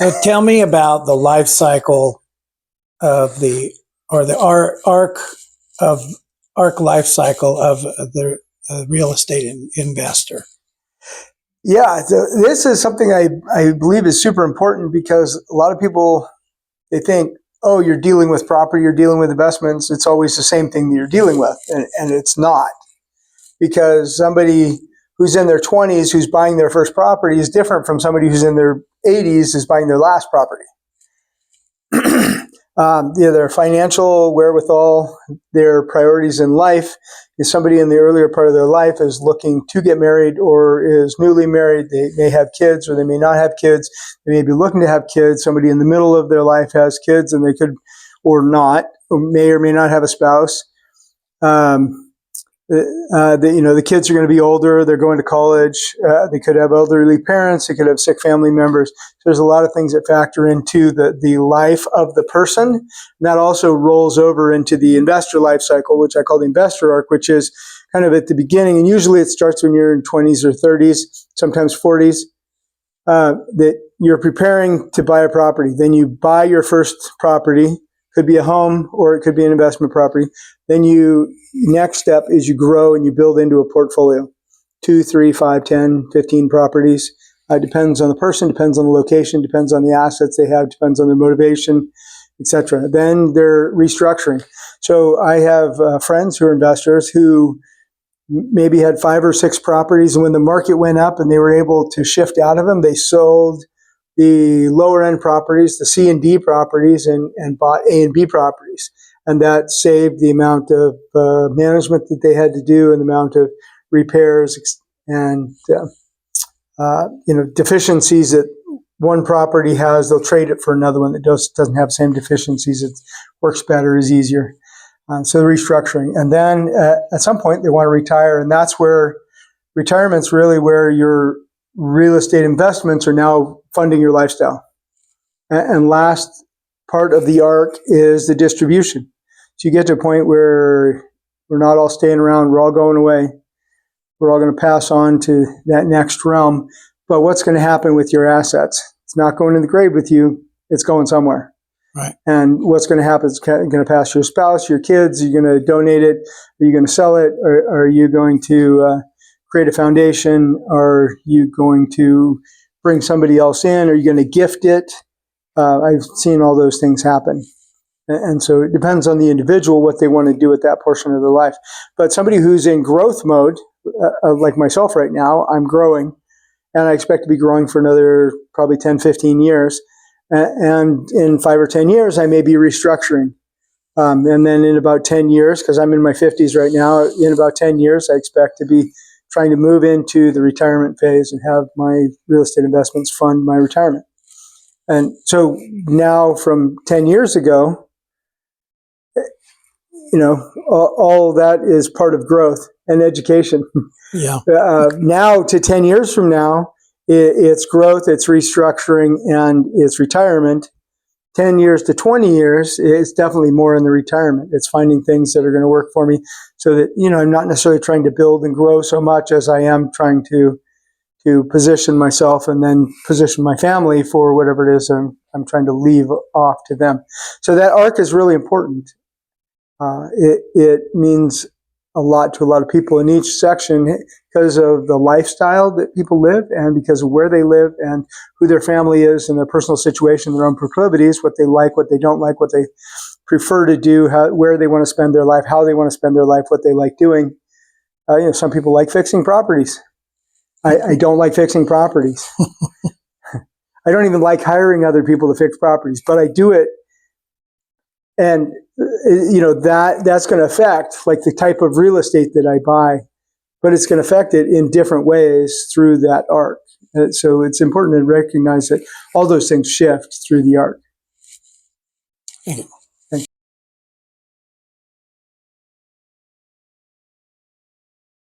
So tell me about the life cycle of arc life cycle of the real estate investor. Yeah, this is something I believe is super important because a lot of people, they think, oh, you're dealing with property, you're dealing with investments, it's always the same thing that you're dealing with. And it's not. Because somebody who's in their 20s who's buying their first property is different from somebody who's in their 80s who's buying their last property. Their financial wherewithal, their priorities in life. Is somebody in the earlier part of their life is looking to get married or is newly married, they may have kids or they may not have kids. They may be looking to have kids. Somebody in the middle of their life has kids and they could, or not, or may not have a spouse. The kids are going to be older. They're going to college. They could have elderly parents. They could have sick family members. So there's a lot of things that factor into the life of the person. And that also rolls over into the investor life cycle, which I call the investor arc, which is kind of at the beginning. And usually it starts when you're in 20s or 30s, sometimes 40s, that you're preparing to buy a property. Then you buy your first property. Could be a home or it could be an investment property. Then next step is you grow and you build into a portfolio. 2, 3, 5, 10, 15 properties. Depends on the person, depends on the location, depends on the assets they have, depends on their motivation, etc. Then they're restructuring. So I have friends who are investors who maybe had 5 or 6 properties, and when the market went up and they were able to shift out of them, they sold the lower end properties, the C and D properties, and bought A and B properties. And that saved the amount of management that they had to do and the amount of repairs and deficiencies that one property has. They'll trade it for another one that doesn't have the same deficiencies. It works better, is easier. So the restructuring. And then at some point they want to retire, and that's where retirement's really where your real estate investments are now funding your lifestyle. And last part of the arc is the distribution. So you get to a point where we're not all staying around, we're all going away. We're all going to pass on to that next realm. But what's going to happen with your assets? It's not going in the grave with you, it's going somewhere. Right. And what's going to happen is going to pass to your spouse, your kids. Are you going to donate it? Are you going to sell it? Or are you going to create a foundation? Are you going to bring somebody else in? Are you going to gift it? I've seen all those things happen. And so it depends on the individual what they want to do with that portion of their life. But somebody who's in growth mode, like myself right now, I'm growing, and I expect to be growing for another probably 10, 15 years. And in 5 or 10 years, I may be restructuring. And then in about 10 years, because I'm in my 50s right now, in about 10 years, I expect to be trying to move into the retirement phase and have my real estate investments fund my retirement. And so now from 10 years ago, all of that is part of growth and education. Yeah. Now to 10 years from now, it's growth, it's restructuring, and it's retirement. 10 years to 20 years, it's definitely more in the retirement. It's finding things that are going to work for me so that, I'm not necessarily trying to build and grow so much as I am trying to position myself and then position my family for whatever it is I'm trying to leave off to them. So that arc is really important. It means a lot to a lot of people in each section because of the lifestyle that people live and because of where they live and who their family is and their personal situation, their own proclivities, what they like, what they don't like, what they prefer to do, where they want to spend their life, how they want to spend their life, what they like doing. Some people like fixing properties. I don't like fixing properties. I don't even like hiring other people to fix properties, but I do it. And, that's going to affect like the type of real estate that I buy, but it's going to affect it in different ways through that arc. So it's important to recognize that all those things shift through the arc.